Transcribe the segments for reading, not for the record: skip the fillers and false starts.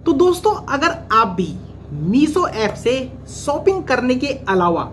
तो दोस्तों, अगर आप भी मीशो ऐप से शॉपिंग करने के अलावा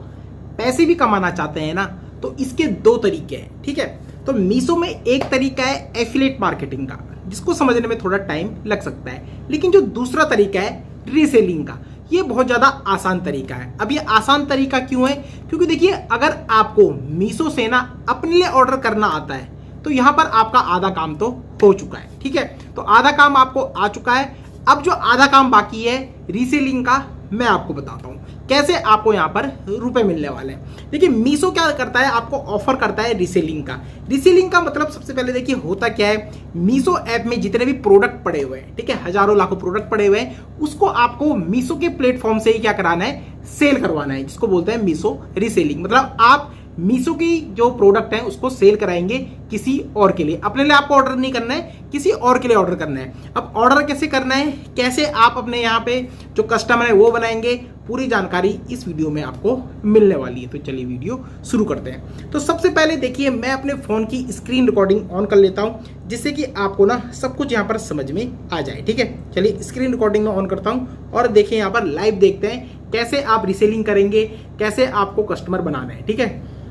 पैसे भी कमाना चाहते हैं ना, तो इसके दो तरीके हैं। ठीक है, तो मीशो में एक तरीका है एफिलिएट मार्केटिंग का, जिसको समझने में थोड़ा टाइम लग सकता है, लेकिन जो दूसरा तरीका है रीसेलिंग का, ये बहुत ज़्यादा आसान तरीका है। अब ये आसान तरीका क्यों है? क्योंकि देखिए, अगर आपको मीशो से ना अपने लिए ऑर्डर करना आता है तो यहाँ पर आपका आधा काम तो हो चुका है। ठीक है, तो आधा काम आपको आ चुका है। अब जो आधा काम बाकी है रीसेलिंग का, मैं आपको बताता हूँ कैसे आपको यहाँ पर रुपए मिलने वाले हैं। देखिए, मीशो क्या करता है, आपको ऑफर करता है रीसेलिंग का। रीसेलिंग का मतलब सबसे पहले देखिए होता क्या है, मीशो ऐप में जितने भी प्रोडक्ट पड़े हुए हैं, ठीक है, हजारों लाखों प्रोडक्ट पड़े हुए हैं, उसको आपको मीशो के प्लेटफॉर्म से ही क्या कराना है, सेल करवाना है, जिसको बोलते हैं मीशो रीसेलिंग। मतलब आप मीशो की जो प्रोडक्ट है उसको सेल कराएंगे किसी और के लिए। अपने लिए आपको ऑर्डर नहीं करना है, किसी और के लिए ऑर्डर करना है। अब ऑर्डर कैसे करना है, कैसे आप अपने यहाँ पे जो कस्टमर है वो बनाएंगे, पूरी जानकारी इस वीडियो में आपको मिलने वाली है। तो चलिए वीडियो शुरू करते हैं। तो सबसे पहले देखिए, मैं अपने फोन की स्क्रीन रिकॉर्डिंग ऑन कर लेता हूँ, जिससे कि आपको ना सब कुछ यहाँ पर समझ में आ जाए। ठीक है, चलिए स्क्रीन रिकॉर्डिंग में ऑन करता हूँ और देखिए यहाँ पर लाइव देखते हैं कैसे आप रीसेलिंग करेंगे, कैसे आपको कस्टमर बनाना है। ठीक है,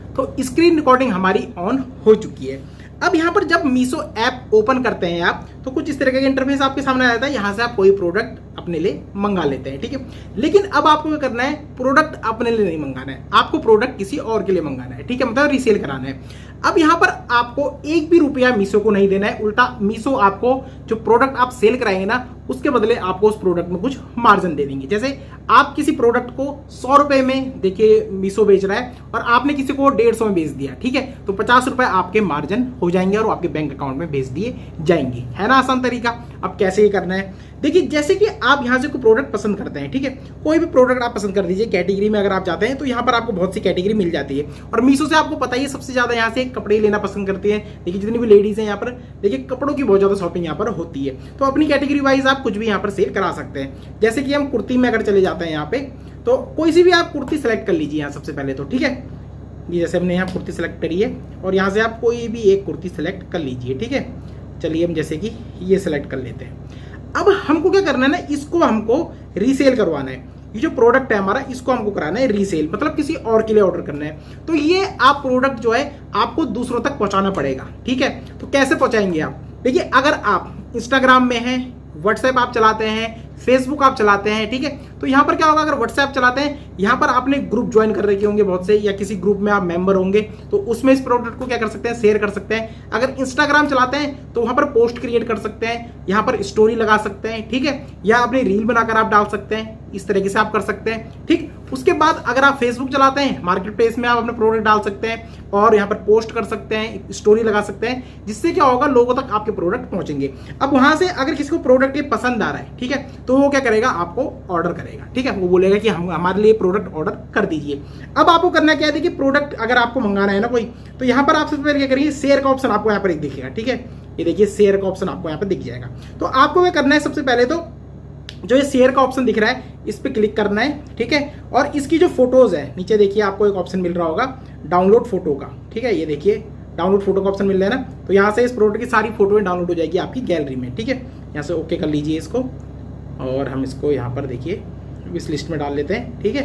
तो स्क्रीन रिकॉर्डिंग हमारी ऑन हो चुकी है। अब यहाँ पर जब मीशो ऐप ओपन करते हैं आप, तो कुछ इस तरह का इंटरफेस आपके सामने आ जाता है। यहाँ से आप कोई प्रोडक्ट अपने लिए मंगा लेते हैं। ठीक है, लेकिन अब आपको क्या करना है, प्रोडक्ट अपने लिए नहीं मंगाना है, आपको प्रोडक्ट किसी और के लिए मंगाना है। ठीक है, मतलब रीसेल कराना है। अब यहाँ पर आपको एक भी रुपया मीशो को नहीं देना है, उल्टा मीशो आपको जो प्रोडक्ट आप सेल कराएंगे ना, उसके बदले आपको उस प्रोडक्ट में कुछ मार्जिन दे देंगे। जैसे आप किसी प्रोडक्ट को 100 रुपए में देखिए मीशो बेच रहा है और आपने किसी को 150 में बेच दिया, ठीक है, तो 50 रुपए आपके मार्जिन हो जाएंगे और आपके बैंक अकाउंट में भेज दिए जाएंगे। है ना आसान तरीका। अब कैसे ये करना है, देखिए, जैसे कि आप यहाँ से कोई प्रोडक्ट पसंद करते हैं, ठीक है, कोई भी प्रोडक्ट आप पसंद कर दीजिए। कैटेगरी में अगर आप जाते हैं तो यहाँ पर आपको बहुत सी कैटेगरी मिल जाती है, और मीशो से आपको पता ही है सबसे ज्यादा यहाँ से कपड़े लेना पसंद करती है। देखिए, जितनी भी लेडीज हैं यहाँ पर, देखिए कपड़ों की बहुत ज्यादा शॉपिंग यहाँ पर होती है। तो अपनी कैटेगरी वाइज आप कुछ भी यहाँ पर सेल करा सकते हैं। जैसे कि हम कुर्ती में अगर चले जाते हैं यहाँ पे, तो कोई सी भी आप कुर्ती सेलेक्ट कर लीजिए यहाँ सबसे पहले तो। ठीक है, ये जैसे हमने यहाँ कुर्ती सेलेक्ट करी है और यहाँ से आप कोई भी एक कुर्ती सेलेक्ट कर लीजिए। ठीक है, चलिए हम जैसे कि ये सेलेक्ट कर लेते हैं। अब हमको क्या करना है ना, इसको हमको रीसेल करवाना है। ये जो प्रोडक्ट है हमारा, इसको हमको कराना है रीसेल, मतलब किसी और के लिए ऑर्डर करना है। तो ये आप प्रोडक्ट जो है आपको दूसरों तक पहुंचाना पड़ेगा। ठीक है, तो कैसे पहुंचाएंगे आप, देखिए, अगर आप इंस्टाग्राम में हैं, व्हाट्सएप आप चलाते हैं, फेसबुक आप चलाते हैं, ठीक है, तो यहाँ पर क्या होगा, अगर व्हाट्सएप चलाते हैं, यहाँ पर आपने ग्रुप ज्वाइन कर रखे होंगे बहुत से, या किसी ग्रुप में आप मेंबर होंगे, तो उसमें इस प्रोडक्ट को क्या कर सकते हैं, शेयर कर सकते हैं। अगर इंस्टाग्राम चलाते हैं तो वहां पर पोस्ट क्रिएट कर सकते हैं, यहाँ पर स्टोरी लगा सकते हैं, ठीक है, या अपनी रील बनाकर आप डाल सकते हैं। इस तरीके से आप कर सकते हैं। ठीक, उसके बाद अगर आप फेसबुक चलाते हैं, मार्केट प्लेस में आप अपने प्रोडक्ट डाल सकते हैं और यहाँ पर पोस्ट कर सकते हैं, स्टोरी लगा सकते हैं, जिससे क्या होगा, लोगों तक आपके प्रोडक्ट पहुंचेंगे। अब वहां से अगर किसी को प्रोडक्ट पसंद आ रहा है, ठीक है, तो वो क्या करेगा, आपको ऑर्डर करेगा। ठीक है, वो बोलेगा कि हम हमारे लिए प्रोडक्ट ऑर्डर कर दीजिए। अब आपको करना क्या है, देखिए, प्रोडक्ट अगर आपको मंगाना है ना कोई, तो यहाँ पर आप सबसे पहले क्या करिए, शेयर का ऑप्शन आपको यहाँ पर एक दिखेगा। ठीक है, ये देखिए शेयर का ऑप्शन आपको यहाँ पर दिख जाएगा। तो आपको क्या करना है, सबसे पहले तो जो ये शेयर का ऑप्शन दिख रहा है, इस पे क्लिक करना है। ठीक है, और इसकी जो फोटोज है, नीचे देखिए आपको एक ऑप्शन मिल रहा होगा डाउनलोड फोटो का। ठीक है, ये देखिए डाउनलोड फोटो का ऑप्शन मिल रहा है ना, तो यहाँ से इस प्रोडक्ट की सारी फोटोएं डाउनलोड हो जाएगी आपकी गैलरी में। ठीक है, यहाँ से ओके कर लीजिए इसको, और हम इसको यहाँ पर देखिए विश लिस्ट में डाल लेते हैं। ठीक है,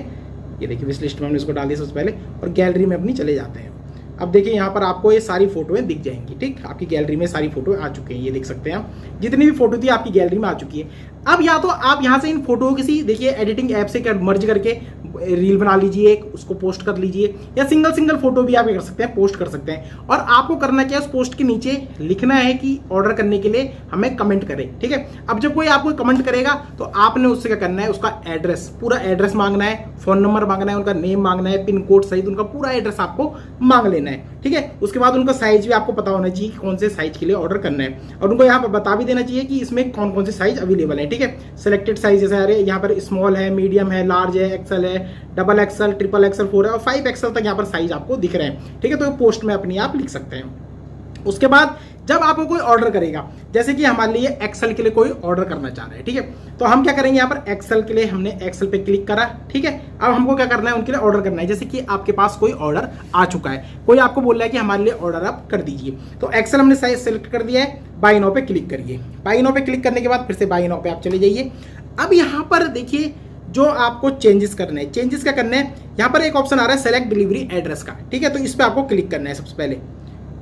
ये देखिए विश लिस्ट में हमने इसको डाल दिया सबसे पहले, और गैलरी में अपनी चले जाते हैं। अब देखिए यहाँ पर आपको ये सारी फोटोएं दिख जाएंगी। ठीक, आपकी गैलरी में सारी फोटो आ चुकी हैं, ये देख सकते हैं आप, जितनी भी फोटो थी आपकी गैलरी में आ चुकी है। अब या तो आप यहाँ से इन फोटो को किसी देखिए एडिटिंग ऐप से मर्ज करके रील बना लीजिए, उसको पोस्ट कर लीजिए, या सिंगल सिंगल फोटो भी आप कर सकते हैं, पोस्ट कर सकते हैं। और आपको करना क्या है, उस पोस्ट के नीचे लिखना है कि ऑर्डर करने के लिए हमें कमेंट करें। ठीक है, अब जब कोई आपको कमेंट करेगा तो आपने उससे क्या करना है, उसका एड्रेस, पूरा एड्रेस मांगना है, फोन नंबर मांगना है, उनका नेम मांगना है, पिन कोड सहित उनका पूरा एड्रेस आपको मांग लेना है। ठीक है, उसके बाद उनका साइज भी आपको पता होना चाहिए कि कौन से साइज के लिए ऑर्डर करना है, और उनको यहाँ पर बता भी देना चाहिए कि इसमें कौन कौन से साइज अवेलेबल है। ठीक है, सिलेक्टेड साइज जैसे अरे यहाँ पर स्मॉल है, मीडियम है, लार्ज है, एक्सल है, डबल एक्सल, ट्रिपल एक्सल, 4 है और 5 एक्सल तक यहाँ पर साइज आपको दिख रहे हैं। ठीक है, तो पोस्ट में अपनी आप लिख सकते हैं। उसके बाद जब आपको कोई ऑर्डर करेगा, जैसे कि हमारे लिए एक्सेल के लिए कोई ऑर्डर करना चाह रहा है, ठीक है, तो हम क्या करेंगे, यहाँ पर एक्सेल के लिए हमने एक्सेल पे क्लिक करा। ठीक है, अब हमको क्या करना है, उनके लिए ऑर्डर करना है। जैसे कि आपके पास कोई ऑर्डर आ चुका है, कोई आपको बोल रहा है कि हमारे लिए ऑर्डर आप कर दीजिए, तो एक्सेल हमने साइज सेलेक्ट कर दिया है, बाय नाउ पे क्लिक करिए। बाय नाउ पे क्लिक करने के बाद फिर से बाय नाउ पे आप चले जाइए। अब यहाँ पर देखिए जो आपको चेंजेस करना है, चेंजेस क्या करना है, यहाँ पर एक ऑप्शन आ रहा है सेलेक्ट डिलीवरी एड्रेस का, ठीक है। तो इस पर आपको क्लिक करना है, सबसे पहले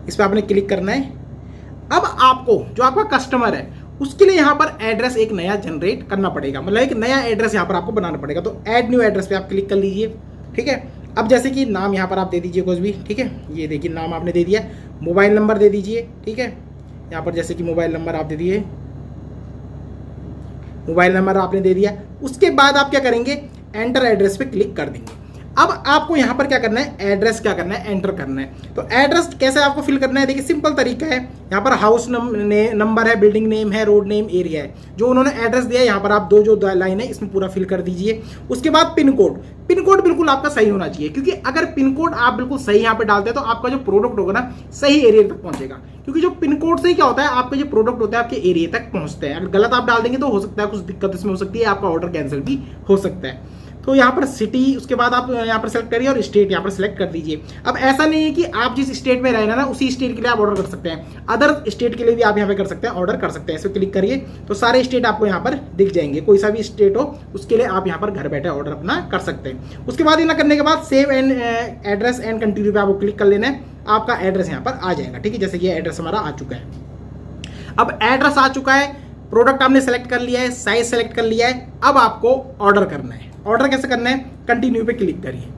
इस पर आपने क्लिक करना है। अब आपको जो आपका कस्टमर है उसके लिए यहाँ पर एड्रेस एक नया जनरेट करना पड़ेगा, मतलब एक नया एड्रेस यहाँ पर आपको बनाना पड़ेगा। तो ऐड न्यू एड्रेस पे आप क्लिक कर लीजिए, ठीक है। अब जैसे कि नाम यहाँ पर आप दे दीजिए कुछ भी, ठीक है। ये देखिए नाम आपने दे दिया, मोबाइल नंबर दे दीजिए, ठीक है। यहाँ पर जैसे कि मोबाइल नंबर आप दे दिए, मोबाइल नंबर आपने दे दिया। उसके बाद आप क्या करेंगे, एंटर एड्रेस पे क्लिक कर देंगे। अब आपको यहाँ पर क्या करना है, एड्रेस क्या करना है, एंटर करना है। तो एड्रेस कैसे आपको फिल करना है, देखिए सिंपल तरीका है। यहाँ पर हाउस नंबर है, बिल्डिंग नेम है, रोड नेम, एरिया है, जो उन्होंने एड्रेस दिया है। यहाँ पर आप जो लाइन है इसमें पूरा फिल कर दीजिए। उसके बाद पिन कोड, पिन कोड बिल्कुल आपका सही होना चाहिए, क्योंकि अगर पिन कोड आप बिल्कुल सही यहाँ पे डालते हैं तो आपका जो प्रोडक्ट होगा ना सही एरिया तक पहुंचेगा। क्योंकि जो पिन कोड से ही क्या होता है, आपके जो प्रोडक्ट होता है आपके एरिया तक पहुंचते हैं। अगर गलत आप डाल देंगे तो हो सकता है कुछ दिक्कत इसमें हो सकती है, आपका ऑर्डर कैंसिल भी हो सकता है। तो यहाँ पर सिटी, उसके बाद आप यहाँ पर सेलेक्ट करिए और स्टेट यहाँ पर सेलेक्ट कर दीजिए। अब ऐसा नहीं है कि आप जिस स्टेट में रहना ना उसी स्टेट के लिए आप ऑर्डर कर सकते हैं, अदर स्टेट के लिए भी आप यहाँ पे कर सकते हैं, ऑर्डर कर सकते हैं। इस पर क्लिक करिए तो सारे स्टेट आपको यहाँ पर दिख जाएंगे, कोई सा भी स्टेट हो उसके लिए आप यहाँ पर घर बैठे ऑर्डर अपना कर सकते हैं। उसके बाद इतना करने के बाद save and address and continue पे आपको क्लिक कर लेना है, आपका एड्रेस यहाँ पर आ जाएगा, ठीक है। जैसे ये एड्रेस हमारा आ चुका है। अब एड्रेस आ चुका है, प्रोडक्ट आपने सेलेक्ट कर लिया है, साइज सेलेक्ट कर लिया है। अब आपको ऑर्डर करना है। ऑर्डर कैसे करना है, कंटिन्यू पे क्लिक करिए।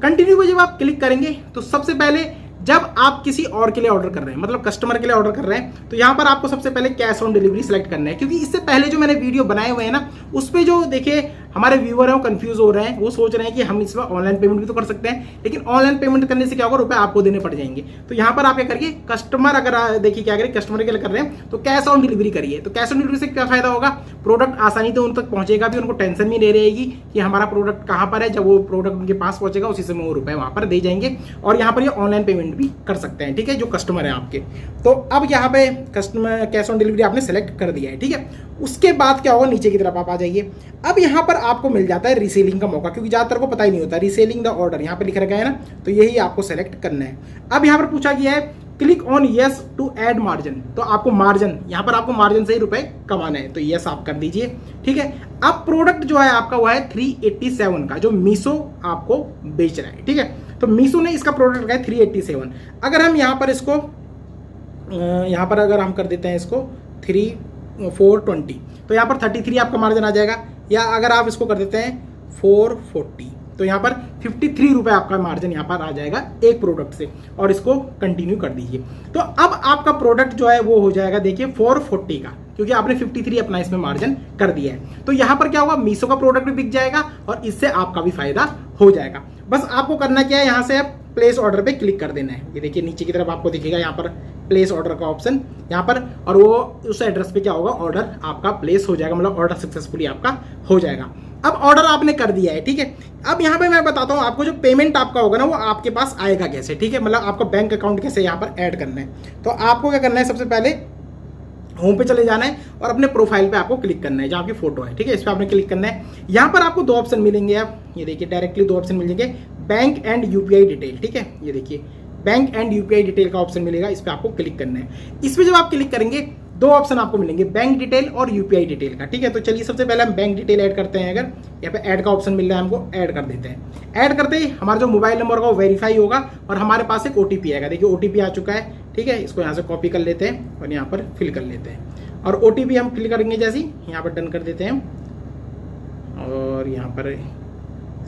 कंटिन्यू पे जब आप क्लिक करेंगे तो सबसे पहले जब आप किसी और के लिए ऑर्डर कर रहे हैं, मतलब कस्टमर के लिए ऑर्डर कर रहे हैं, तो यहाँ पर आपको सबसे पहले कैश ऑन डिलीवरी सेलेक्ट करना है। क्योंकि इससे पहले जो मैंने वीडियो बनाए हुए हैं ना उस पर जो देखिए हमारे व्यूअर हैं वो कंफ्यूज हो रहे हैं, वो सोच रहे हैं कि हम इसमें ऑनलाइन पेमेंट भी तो कर सकते हैं, लेकिन ऑनलाइन पेमेंट करने से क्या होगा, रुपए आपको देने पड़ जाएंगे। तो यहाँ पर आप क्या करिए, कस्टमर अगर देखिए क्या करिए, कस्टमर के लिए कर रहे हैं तो कैश ऑन डिलीवरी करिए। तो कैश ऑन डिलीवरी से क्या फायदा होगा, प्रोडक्ट आसानी से उन तक पहुंचेगा भी, उनको टेंशन भी नहीं रहेगी कि हमारा प्रोडक्ट कहाँ पर है। जब वो प्रोडक्ट उनके पास पहुंचेगा उसी समय वो रुपए वहां पर दे जाएंगे, और यहाँ पर ये ऑनलाइन पेमेंट भी कर सकते हैं, ठीक है, जो कस्टमर है आपके। तो अब यहाँ पे कस्टमर कैश ऑन डिलीवरी आपने सेलेक्ट कर दिया है, ठीक है। उसके बाद क्या होगा, नीचे की तरफ आप आ जाइए। अब यहाँ पर आपको मिल जाता है रीसेलिंग का मौका, क्योंकि ज्यादातर को पता ही नहीं होता रीसेलिंग द ऑर्डर यहाँ पे लिख रखा है ना, तो यही आपको सेलेक्ट करना है। अब यहाँ पर पूछा गया है click on yes to add margin, तो आपको मार्जिन, यहाँ पर आपको मार्जिन से ही रुपए कमाना है, तो यस आप कर दीजिए, ठीक है। अब प्रोडक्ट जो है आपका वो है 387 का, जो मीशो आपको बेच रहा है, ठीक है। तो मीशो ने इसका प्रोडक्ट रखा है 387। अगर हम यहाँ पर इसको यहाँ पर अगर हम कर देते हैं इसको 420, तो यहाँ पर 33 आपका मार्जिन आ जाएगा। या अगर आप इसको कर देते हैं 440, तो यहाँ पर 53 रुपए आपका मार्जिन यहाँ पर आ जाएगा एक प्रोडक्ट से, और इसको कंटिन्यू कर दीजिए। तो अब आपका प्रोडक्ट जो है वो हो जाएगा देखिए 440 का, क्योंकि आपने 53 अपना इसमें मार्जिन कर दिया है। तो यहाँ पर क्या होगा, मीशो का प्रोडक्ट भी बिक जाएगा और इससे आपका भी फायदा हो जाएगा। बस आपको करना क्या है, यहाँ से आप प्लेस ऑर्डर पे क्लिक कर देना है। ये देखिए नीचे की तरफ आपको दिखेगा यहाँ पर प्लेस ऑर्डर का ऑप्शन यहाँ पर, और वो उस एड्रेस पे क्या होगा, ऑर्डर आपका प्लेस हो जाएगा, मतलब ऑर्डर सक्सेसफुली आपका हो जाएगा। अब ऑर्डर आपने कर दिया है, ठीक है। अब यहाँ पे मैं बताता हूँ आपको जो पेमेंट आपका होगा ना वो आपके पास आएगा कैसे, ठीक है, मतलब आपका बैंक अकाउंट कैसे यहाँ पर ऐड करना है। तो आपको क्या करना है, सबसे पहले होम पे चले जाना है और अपने प्रोफाइल पे आपको क्लिक करना है जहाँ आपकी फोटो है, ठीक है, इस पर आपने क्लिक करना है। यहाँ पर आपको दो ऑप्शन मिलेंगे, आप ये देखिए डायरेक्टली दो ऑप्शन मिलेंगे, बैंक एंड यूपीआई डिटेल, ठीक है। ये देखिए बैंक एंड यूपीआई डिटेल का ऑप्शन मिलेगा, इस पर आपको क्लिक करना है। इस पर जब आप क्लिक करेंगे दो ऑप्शन आपको मिलेंगे, बैंक डिटेल और यूपीआई डिटेल का, ठीक है। तो चलिए सबसे पहले हम बैंक डिटेल ऐड करते हैं। अगर यहाँ पे ऐड का ऑप्शन मिल रहा है हमको, ऐड कर देते हैं। ऐड करते ही हमारा जो मोबाइल नंबर होगा वो वेरीफाई होगा और हमारे पास एक ओटीपी आएगा। देखिए ओटीपी आ चुका है, ठीक है। इसको यहाँ से कॉपी कर लेते हैं और यहाँ पर फिल कर लेते हैं, और ओटीपी हम फिल करेंगे जैसे यहाँ पर डन कर देते हैं, और यहाँ पर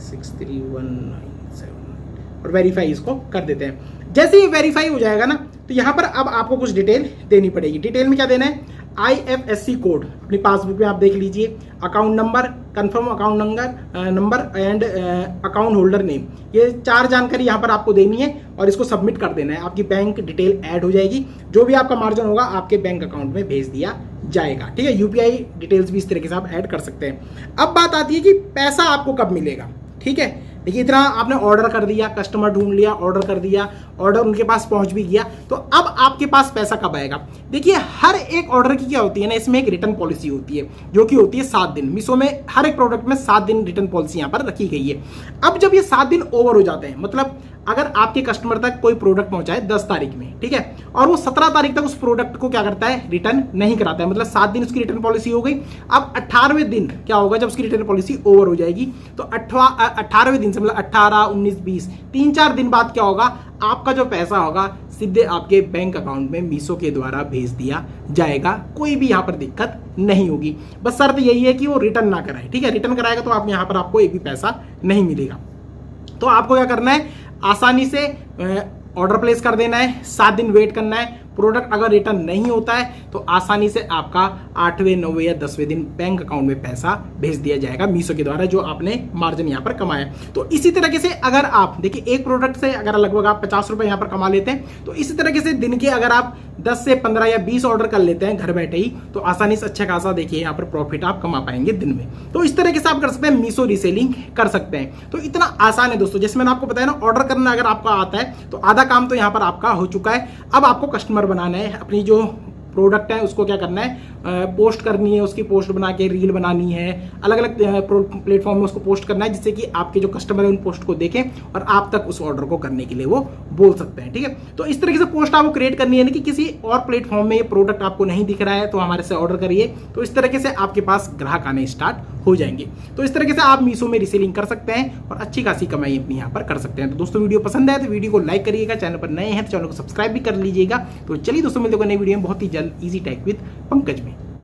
63197 और वेरीफाई इसको कर देते हैं। जैसे ही वेरीफाई हो जाएगा ना तो यहाँ पर अब आपको कुछ डिटेल देनी पड़ेगी। डिटेल में क्या देना है, IFSC कोड अपनी पासबुक में आप देख लीजिए, account number, confirm account number and account holder name, ये चार जानकारी यहाँ पर आपको देनी है और इसको सबमिट कर देना है। आपकी बैंक डिटेल ऐड हो जाएगी, जो भी आपका मार्जिन होगा आपके बैंक अकाउंट में भेज दिया जाएगा, ठीक है। यूपीआई डिटेल्स भी इस तरीके से आप ऐड कर सकते हैं। अब बात आती है कि पैसा आपको कब मिलेगा, ठीक है। देखिए इतना आपने ऑर्डर कर दिया, कस्टमर ढूंढ लिया, ऑर्डर कर दिया, ऑर्डर उनके पास पहुंच भी गया, तो अब आपके पास पैसा कब आएगा। देखिए हर एक ऑर्डर की क्या होती है ना, इसमें एक रिटर्न पॉलिसी होती है जो कि होती है 7 दिन। मीशो में हर एक प्रोडक्ट में 7 दिन रिटर्न पॉलिसी यहाँ पर रखी गई है। अब जब ये 7 दिन ओवर हो जाते हैं, मतलब अगर आपके कस्टमर तक कोई प्रोडक्ट पहुंचाए 10 तारीख में, ठीक है, और वो 17 तारीख तक उस प्रोडक्ट को क्या करता है, रिटर्न नहीं कराता है, मतलब 7 दिन उसकी रिटर्न पॉलिसी हो गई। अब 18वें दिन क्या होगा, जब उसकी रिटर्न पॉलिसी ओवर हो जाएगी, तो 18वें दिन से मतलब 18, 19, 20 3-4 दिन बाद क्या होगा, आपका जो पैसा होगा सीधे आपके बैंक अकाउंट में मीशो के द्वारा भेज दिया जाएगा। कोई भी यहाँ पर दिक्कत नहीं होगी, बस शर्त यही है कि वो रिटर्न ना कराए, ठीक है। रिटर्न कराएगा तो आप यहाँ पर आपको एक भी पैसा नहीं मिलेगा। तो आपको क्या करना है, आसानी से ऑर्डर प्लेस कर देना है, 7 दिन वेट करना है। प्रोडक्ट अगर रिटर्न नहीं होता है तो आसानी से आपका 8वें, 9वें या 10वें दिन बैंक अकाउंट में पैसा भेज दिया जाएगा मीशो के द्वारा, जो आपने मार्जिन यहाँ पर कमाया। तो इसी तरीके से अगर आप देखिए, एक प्रोडक्ट से अगर लगभग आप 50 रुपए यहाँ पर कमा लेते हैं, तो इसी तरीके से दिन के अगर आप 10 से 15 या 20 ऑर्डर कर लेते हैं घर बैठे ही, तो आसानी से अच्छा खासा देखिए यहाँ पर प्रॉफिट आप कमा पाएंगे दिन में। तो इस तरीके से आप कर सकते हैं, मीशो रीसेलिंग कर सकते हैं। तो इतना आसान है दोस्तों, जैसे मैंने आपको बताया ना, ऑर्डर करना अगर आपका आता है तो आधा काम तो यहाँ पर आपका हो चुका है। अब आपको कस्टमर बनाना है, अपनी जो प्रोडक्ट है उसको क्या करना है, पोस्ट करनी है, उसकी पोस्ट बना के रील बनानी है, अलग अलग प्लेटफॉर्म में उसको पोस्ट करना है, जिससे कि आपके जो कस्टमर है उन पोस्ट को देखें और आप तक उस ऑर्डर को करने के लिए वो बोल सकते हैं, ठीक है। तो इस तरीके से पोस्ट आपको क्रिएट करनी है, कि किसी और प्लेटफॉर्म में ये प्रोडक्ट आपको नहीं दिख रहा है तो हमारे से ऑर्डर करिए, तो इस तरीके से आपके पास ग्राहक आने स्टार्ट हो जाएंगे। तो इस तरीके से आप मीशो में रीसेलिंग कर सकते हैं और अच्छी खासी कमाई अपनी यहाँ पर कर सकते हैं। तो दोस्तों वीडियो पसंद आए तो वीडियो को लाइक करिएगा, चैनल पर नए हैं तो चैनल को सब्सक्राइब भी कर लीजिएगा। तो चलिए दोस्तों, मिलते हैं नई वीडियो में बहुत ही जल्द, इजी टेक विद पंकज में।